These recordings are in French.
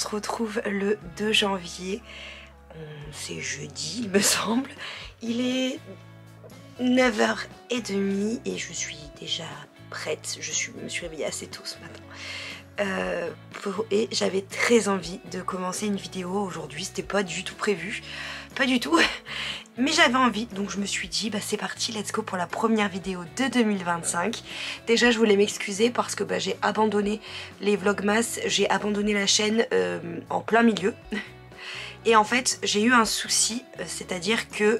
se retrouve le 2 janvier. C'est jeudi il me semble. Il est 9h30 et je suis déjà prête. Je me suis réveillée assez tôt ce matin. Et j'avais très envie de commencer une vidéo aujourd'hui. C'était pas du tout prévu. Pas du tout. Mais j'avais envie, donc je me suis dit bah c'est parti, let's go pour la première vidéo de 2025. Déjà je voulais m'excuser parce que bah, j'ai abandonné les vlogmas, j'ai abandonné la chaîne en plein milieu. Et en fait j'ai eu un souci, c'est-à-dire que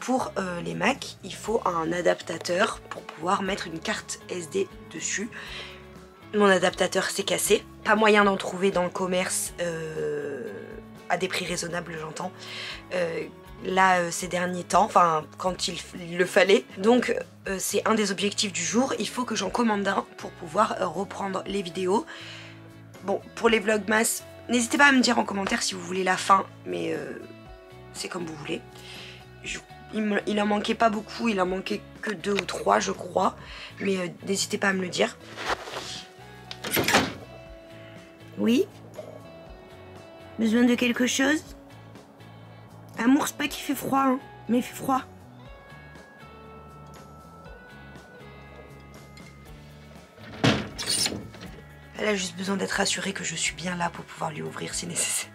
pour les Mac, il faut un adaptateur pour pouvoir mettre une carte SD dessus. Mon adaptateur s'est cassé, pas moyen d'en trouver dans le commerce à des prix raisonnables j'entends. Là ces derniers temps, enfin quand il le fallait. Donc c'est un des objectifs du jour, il faut que j'en commande un pour pouvoir reprendre les vidéos. Bon, pour les vlogmas, n'hésitez pas à me dire en commentaire si vous voulez la fin, mais c'est comme vous voulez. Il en manquait pas beaucoup, il en manquait que 2 ou 3 je crois, mais n'hésitez pas à me le dire. Oui? Besoin de quelque chose? Amour, c'est pas qu'il fait froid, hein, mais il fait froid. Elle a juste besoin d'être rassurée que je suis bien là pour pouvoir lui ouvrir si nécessaire.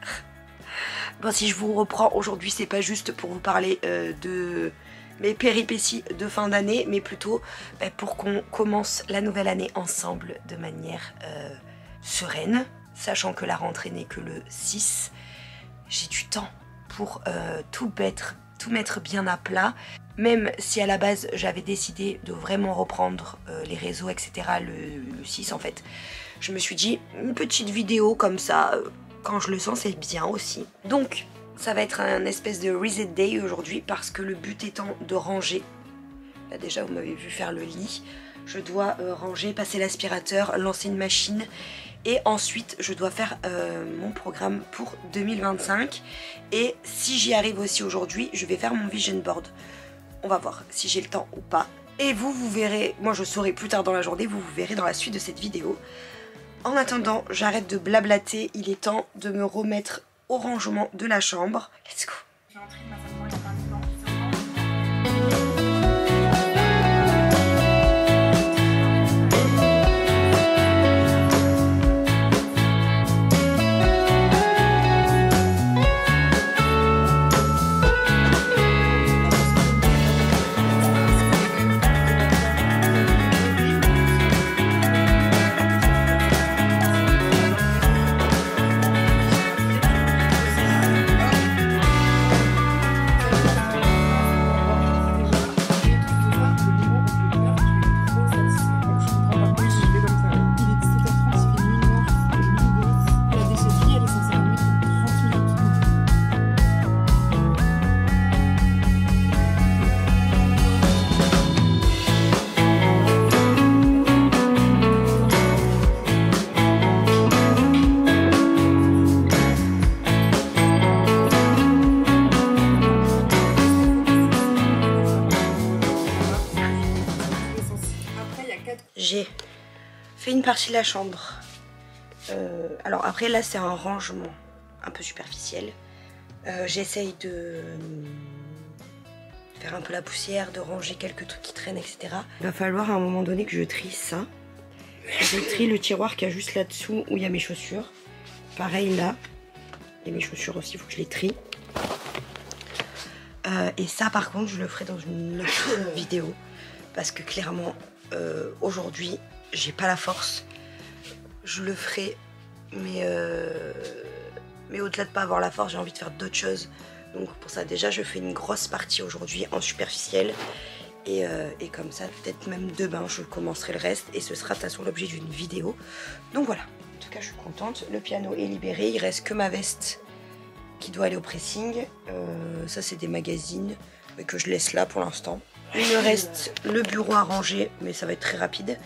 Bon, si je vous reprends aujourd'hui, c'est pas juste pour vous parler de mes péripéties de fin d'année, mais plutôt pour qu'on commence la nouvelle année ensemble de manière sereine, sachant que la rentrée n'est que le 6. J'ai du temps pour tout mettre bien à plat, même si à la base j'avais décidé de vraiment reprendre les réseaux etc. le 6 en fait. Je me suis dit une petite vidéo comme ça, quand je le sens c'est bien aussi. Donc ça va être un espèce de reset day aujourd'hui parce que le but étant de ranger. Là déjà vous m'avez vu faire le lit, je dois ranger, passer l'aspirateur, lancer une machine. Et ensuite, je dois faire mon programme pour 2025. Et si j'y arrive aussi aujourd'hui, je vais faire mon vision board. On va voir si j'ai le temps ou pas. Et vous verrez, moi je saurai plus tard dans la journée, vous verrez dans la suite de cette vidéo. En attendant, j'arrête de blablater. Il est temps de me remettre au rangement de la chambre. Let's go. J'ai fait une partie de la chambre. Alors après là c'est un rangement un peu superficiel. J'essaye de faire un peu la poussière, de ranger quelques trucs qui traînent, etc. Il va falloir à un moment donné que je trie ça. Je trie le tiroir qui a juste là-dessous où il y a mes chaussures. Pareil là. Et mes chaussures aussi, il faut que je les trie. Et ça par contre je le ferai dans une autre vidéo. Parce que clairement aujourd'hui j'ai pas la force. Je le ferai mais au-delà de pas avoir la force, j'ai envie de faire d'autres choses. Donc pour ça déjà je fais une grosse partie aujourd'hui en superficiel. Et comme ça peut-être même demain je commencerai le reste. Et ce sera de toute façon l'objet d'une vidéo. Donc voilà, en tout cas je suis contente. Le piano est libéré, il reste que ma veste qui doit aller au pressing. Ça c'est des magazines mais que je laisse là pour l'instant. Il me reste le bureau à ranger, mais ça va être très rapide.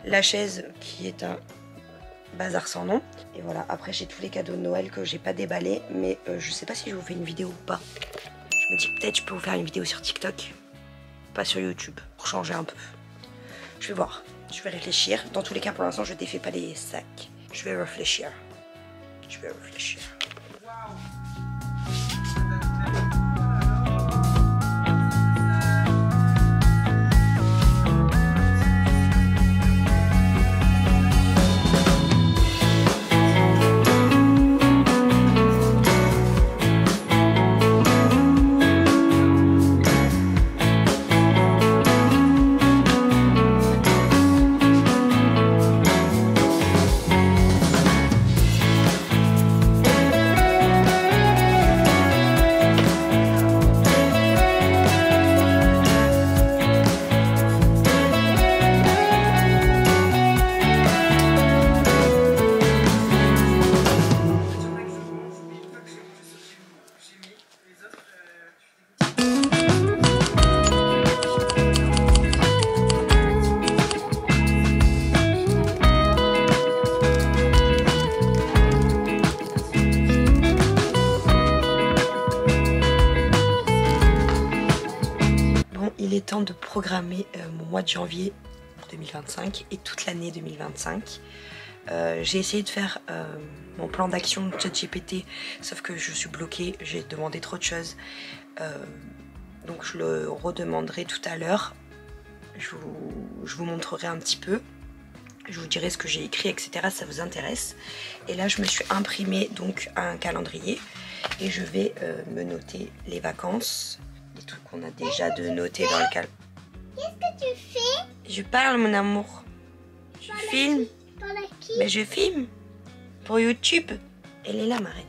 La chaise qui est un bazar sans nom. Et voilà, après j'ai tous les cadeaux de Noël que j'ai pas déballés, mais je sais pas si je vous fais une vidéo ou pas. Je me dis peut-être je peux vous faire une vidéo sur TikTok, pas sur YouTube, pour changer un peu. Je vais voir, je vais réfléchir. Dans tous les cas pour l'instant je défais pas les sacs. Je vais réfléchir. Je vais réfléchir. Il est temps de programmer mon mois de janvier 2025 et toute l'année 2025. J'ai essayé de faire mon plan d'action de ChatGPT, sauf que je suis bloquée, j'ai demandé trop de choses. Donc je le redemanderai tout à l'heure. Je vous montrerai un petit peu. Je vous dirai ce que j'ai écrit, etc. si ça vous intéresse. Et là, je me suis imprimé donc un calendrier et je vais me noter les vacances. Les trucs qu'on a déjà de noter dans le cal. Qu'est-ce que tu fais? Je parle, mon amour. Je filme. Mais je filme. Pour YouTube. Elle est là, ma reine.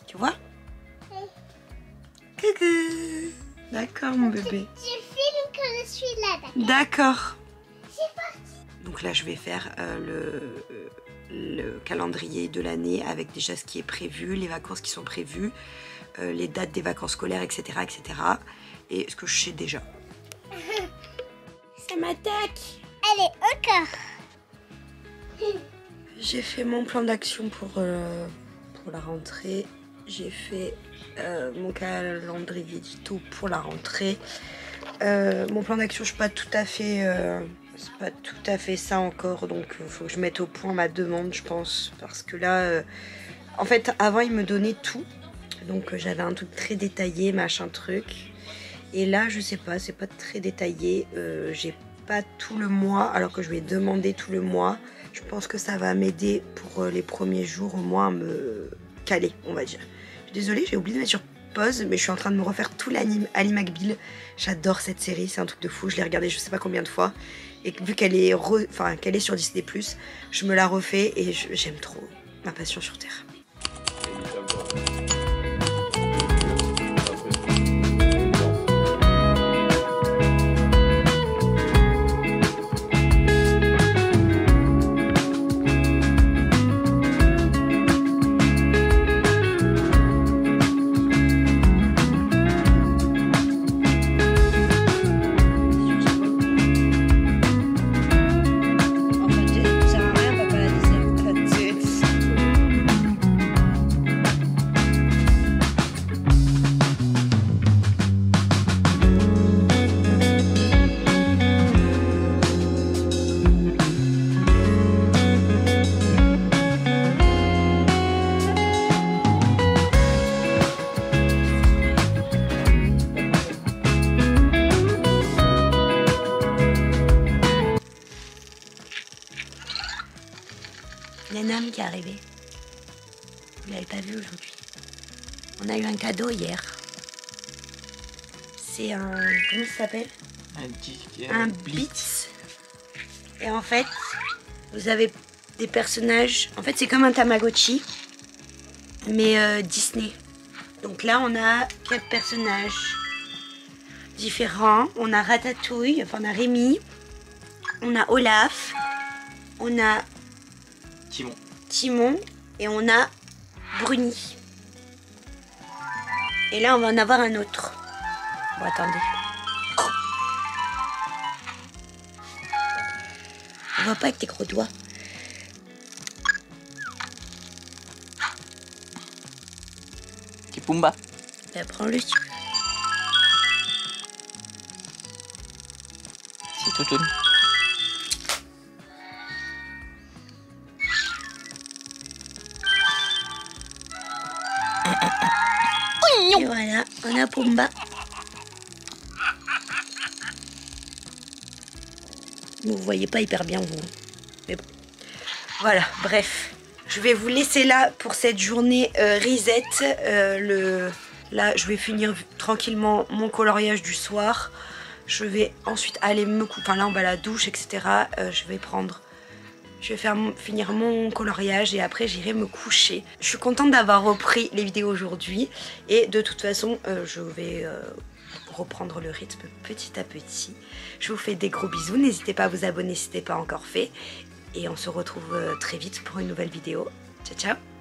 Tu vois? Oui. Coucou. D'accord, mon bébé. Je filme que je suis là, d'accord? D'accord. C'est parti. Donc là, je vais faire le calendrier de l'année avec déjà ce qui est prévu, les vacances qui sont prévues, les dates des vacances scolaires, etc., etc. Et ce que je sais déjà. Ça m'attaque. Allez, encore. J'ai fait mon plan d'action pour la rentrée. J'ai fait mon calendrier édito pour la rentrée. Mon plan d'action, je suis pas tout à fait... c'est pas tout à fait ça encore, donc il faut que je mette au point ma demande, je pense, parce que là, en fait, avant il me donnait tout, donc j'avais un truc très détaillé, machin truc, et là, je sais pas, c'est pas très détaillé, j'ai pas tout le mois, alors que je vais demander tout le mois. Je pense que ça va m'aider pour les premiers jours au moins à me caler, on va dire. Je suis désolée, j'ai oublié de mettre sur pause, mais je suis en train de me refaire tout l'anime Ali McBeal. J'adore cette série, c'est un truc de fou, je l'ai regardée je sais pas combien de fois. Et vu qu'elle est, qu'elle est sur Disney+, je me la refais et j'aime trop ma passion sur Terre. Il y a Nam qui est arrivé. Vous l'avez pas vu aujourd'hui. On a eu un cadeau hier. C'est un... Comment ça s'appelle? Un Beats. Et en fait, vous avez des personnages... En fait, c'est comme un Tamagotchi, mais Disney. Donc là, on a 4 personnages différents. On a Ratatouille, enfin on a Rémi. On a Olaf. On a... Timon et on a Bruni. Et là on va en avoir un autre. Bon attendez. On voit pas avec tes gros doigts. C'est Pumba. Ben, prends-le si tu veux. C'est Toutoun. Et voilà, on a Pumba. Vous voyez pas hyper bien vous. Mais bon. Voilà, bref. Je vais vous laisser là pour cette journée reset. Là, je vais finir tranquillement mon coloriage du soir. Je vais ensuite aller me couper. Enfin là, on va à la douche, etc. Je vais finir mon coloriage et après j'irai me coucher. Je suis contente d'avoir repris les vidéos aujourd'hui. Et de toute façon, je vais reprendre le rythme petit à petit. Je vous fais des gros bisous. N'hésitez pas à vous abonner si ce n'est pas encore fait. Et on se retrouve très vite pour une nouvelle vidéo. Ciao, ciao!